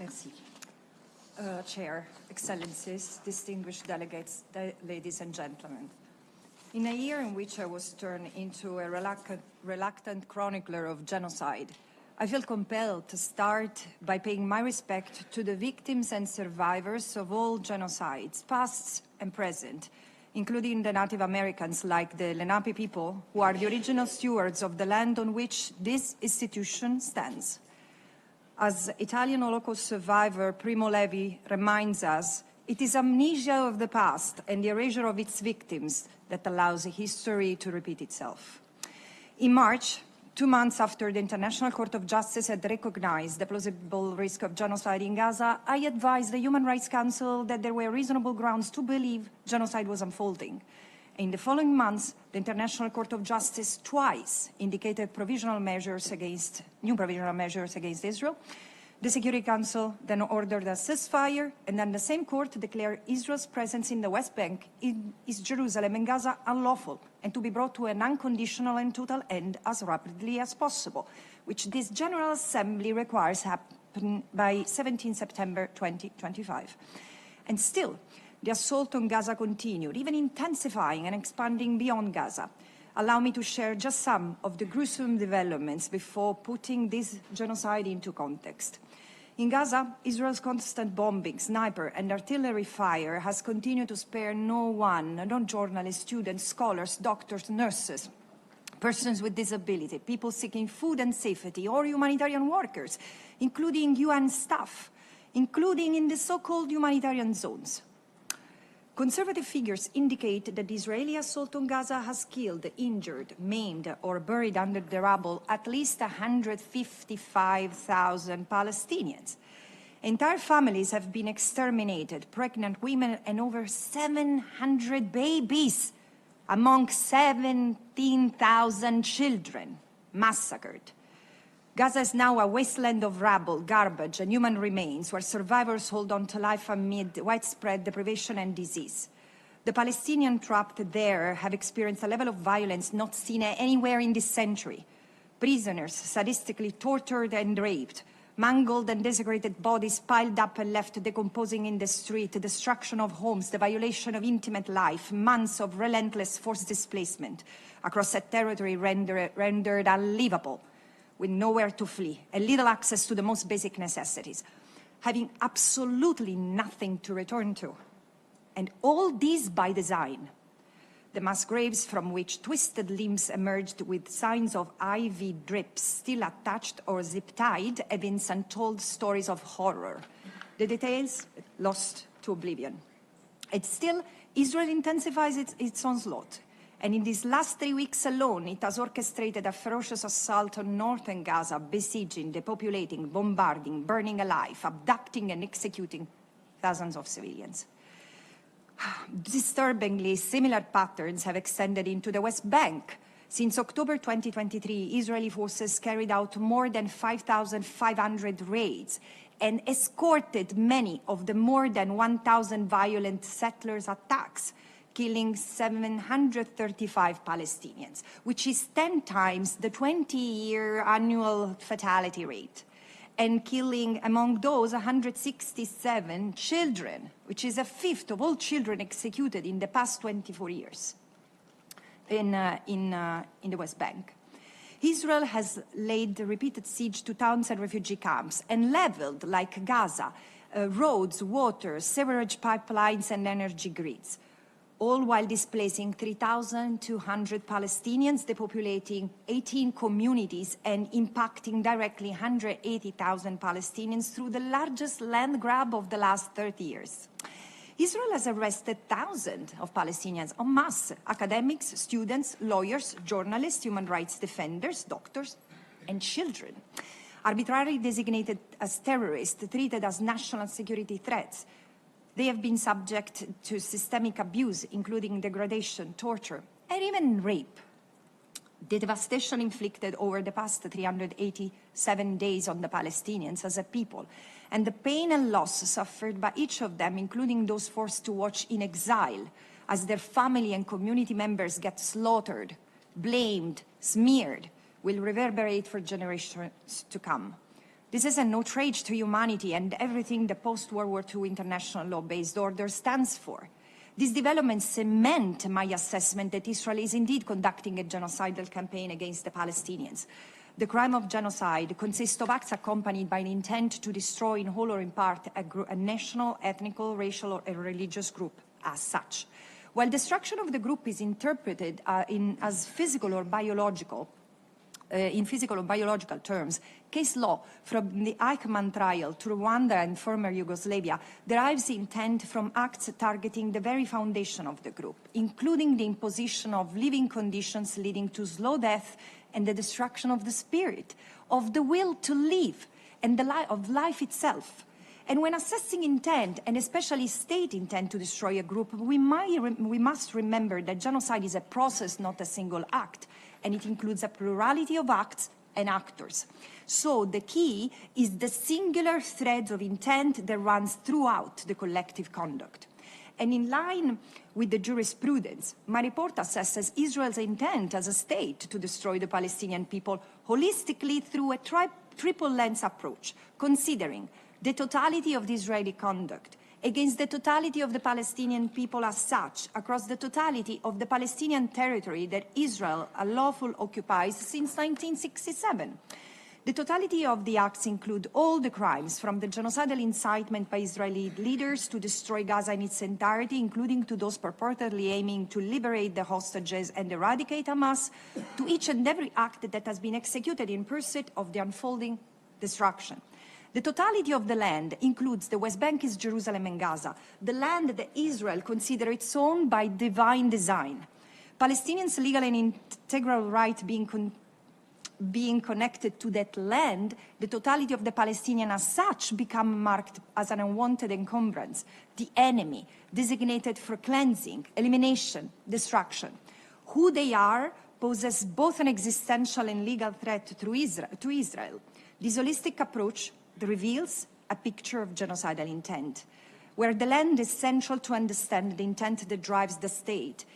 Merci. Chair, Excellencies, distinguished delegates, ladies and gentlemen. In a year in which I was turned into a reluctant chronicler of genocide, I feel compelled to start by paying my respect to the victims and survivors of all genocides, past and present, including the Native Americans like the Lenape people, who are the original stewards of the land on which this institution stands. As Italian Holocaust survivor Primo Levi reminds us, it is amnesia of the past and the erasure of its victims that allows history to repeat itself. In March, 2 months after the International Court of Justice had recognized the plausible risk of genocide in Gaza, I advised the Human Rights Council that there were reasonable grounds to believe genocide was unfolding. In the following months, the International Court of Justice twice indicated new provisional measures against Israel. The Security Council then ordered a ceasefire, and then the same court declared Israel's presence in the West Bank, in East Jerusalem and Gaza unlawful, and to be brought to an unconditional and total end as rapidly as possible, which this General Assembly requires happen by 17 September 2025. And still, the assault on Gaza continued, even intensifying and expanding beyond Gaza. Allow me to share just some of the gruesome developments before putting this genocide into context. In Gaza, Israel's constant bombing, sniper and artillery fire has continued to spare no one, no journalists, students, scholars, doctors, nurses, persons with disability, people seeking food and safety, or humanitarian workers, including UN staff, including in the so-called humanitarian zones. Conservative figures indicate that the Israeli assault on Gaza has killed, injured, maimed, or buried under the rubble at least 155,000 Palestinians. Entire families have been exterminated, pregnant women and over 700 babies, among 17,000 children massacred. Gaza is now a wasteland of rubble, garbage, and human remains where survivors hold on to life amid widespread deprivation and disease. The Palestinians trapped there have experienced a level of violence not seen anywhere in this century. Prisoners sadistically tortured and raped, mangled and desecrated bodies piled up and left decomposing in the street, the destruction of homes, the violation of intimate life, months of relentless forced displacement across a territory rendered unlivable, with nowhere to flee, and little access to the most basic necessities, having absolutely nothing to return to. And all this by design. The mass graves from which twisted limbs emerged with signs of IV drips still attached or zip-tied evince untold stories of horror. The details lost to oblivion. And still, Israel intensifies its onslaught. And in these last 3 weeks alone, it has orchestrated a ferocious assault on northern Gaza, besieging, depopulating, bombarding, burning alive, abducting and executing thousands of civilians. Disturbingly, similar patterns have extended into the West Bank. Since October 2023, Israeli forces carried out more than 5,500 raids and escorted many of the more than 1,000 violent settlers' attacks, killing 735 Palestinians, which is 10 times the 20-year annual fatality rate, and killing among those 167 children, which is a fifth of all children executed in the past 24 years in the West Bank. Israel has laid repeated siege to towns and refugee camps and leveled, like Gaza, roads, water, sewerage pipelines and energy grids, all while displacing 3,200 Palestinians, depopulating 18 communities, and impacting directly 180,000 Palestinians through the largest land grab of the last 30 years. Israel has arrested thousands of Palestinians en masse, academics, students, lawyers, journalists, human rights defenders, doctors, and children. Arbitrarily designated as terrorists, treated as national security threats, they have been subject to systemic abuse, including degradation, torture, and even rape. The devastation inflicted over the past 387 days on the Palestinians as a people, and the pain and loss suffered by each of them, including those forced to watch in exile, as their family and community members get slaughtered, blamed, smeared, will reverberate for generations to come. This is an outrage to humanity and everything the post-World War II international law-based order stands for. These developments cement my assessment that Israel is indeed conducting a genocidal campaign against the Palestinians. The crime of genocide consists of acts accompanied by an intent to destroy in whole or in part a national, ethnical, racial, or a religious group as such. While destruction of the group is interpreted as physical or biological, in physical or biological terms, case law from the Eichmann trial to Rwanda and former Yugoslavia derives intent from acts targeting the very foundation of the group, including the imposition of living conditions leading to slow death and the destruction of the spirit, of the will to live, and of life itself. And when assessing intent, and especially state intent to destroy a group, we must remember that genocide is a process, not a single act, and it includes a plurality of acts and actors. So the key is the singular thread of intent that runs throughout the collective conduct. And in line with the jurisprudence, my report assesses Israel's intent as a state to destroy the Palestinian people holistically through a triple lens approach, considering the totality of the Israeli conduct against the totality of the Palestinian people as such, across the totality of the Palestinian territory that Israel unlawfully occupies since 1967. The totality of the acts include all the crimes, from the genocidal incitement by Israeli leaders to destroy Gaza in its entirety, including to those purportedly aiming to liberate the hostages and eradicate Hamas, to each and every act that has been executed in pursuit of the unfolding destruction. The totality of the land includes the West Bank, East Jerusalem and Gaza, the land that Israel considers its own by divine design. Palestinians' legal and integral right being connected to that land, the totality of the Palestinian as such become marked as an unwanted encumbrance, the enemy, designated for cleansing, elimination, destruction. Who they are poses both an existential and legal threat to Israel. This holistic approach reveals a picture of genocidal intent, where the land is central to understand the intent that drives the state.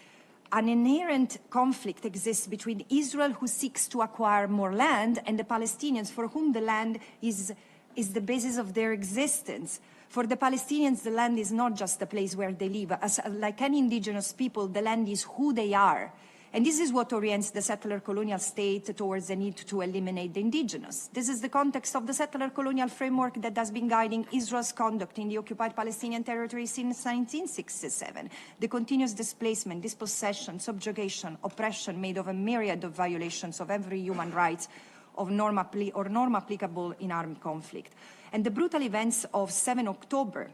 An inherent conflict exists between Israel, who seeks to acquire more land, and the Palestinians, for whom the land is the basis of their existence. For the Palestinians, the land is not just a place where they live. Like any indigenous people, the land is who they are. And this is what orients the settler colonial state towards the need to eliminate the indigenous. This is the context of the settler colonial framework that has been guiding Israel's conduct in the occupied Palestinian territory since 1967. The continuous displacement, dispossession, subjugation, oppression made of a myriad of violations of every human right of norm applicable in armed conflict. And the brutal events of 7 October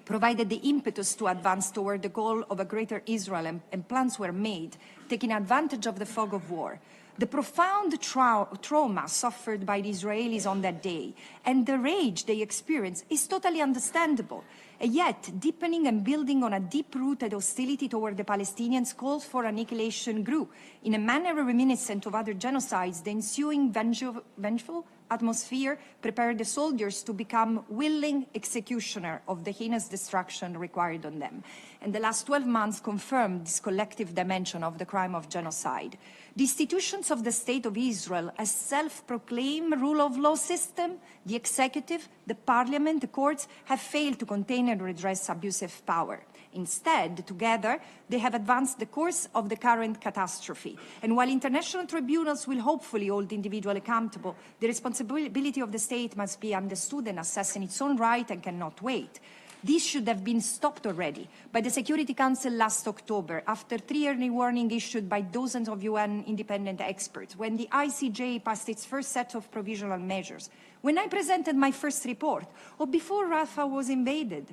provided the impetus to advance toward the goal of a greater Israel, and plans were made, taking advantage of the fog of war. The profound trauma suffered by the Israelis on that day and the rage they experienced is totally understandable. And yet, deepening and building on a deep-rooted hostility toward the Palestinians calls for annihilation grew. In a manner reminiscent of other genocides, the ensuing vengeful atmosphere prepared the soldiers to become willing executioner of the heinous destruction required on them. And the last 12 months confirmed this collective dimension of the crime of genocide. The institutions of the State of Israel, a self-proclaimed rule of law system, the executive, the parliament, the courts, have failed to contain and redress abusive power. Instead, together, they have advanced the course of the current catastrophe. And while international tribunals will hopefully hold the individual accountable, the responsibility of the state must be understood and assessed in its own right and cannot wait. This should have been stopped already by the Security Council last October, after 3 early warnings issued by dozens of UN independent experts, when the ICJ passed its first set of provisional measures. When I presented my first report, or before Rafah was invaded,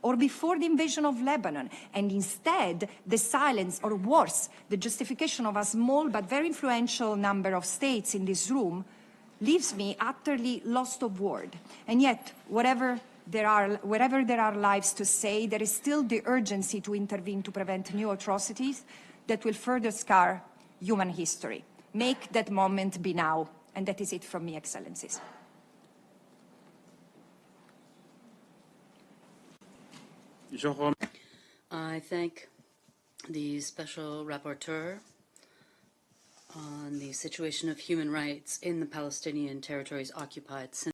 or before the invasion of Lebanon, and instead the silence, or worse, the justification of a small but very influential number of states in this room, leaves me utterly lost of word. And yet, wherever there are lives to say, there is still the urgency to intervene to prevent new atrocities that will further scar human history. Make that moment be now. And that is it from me, Excellencies. I thank the Special Rapporteur on the situation of human rights in the Palestinian territories occupied since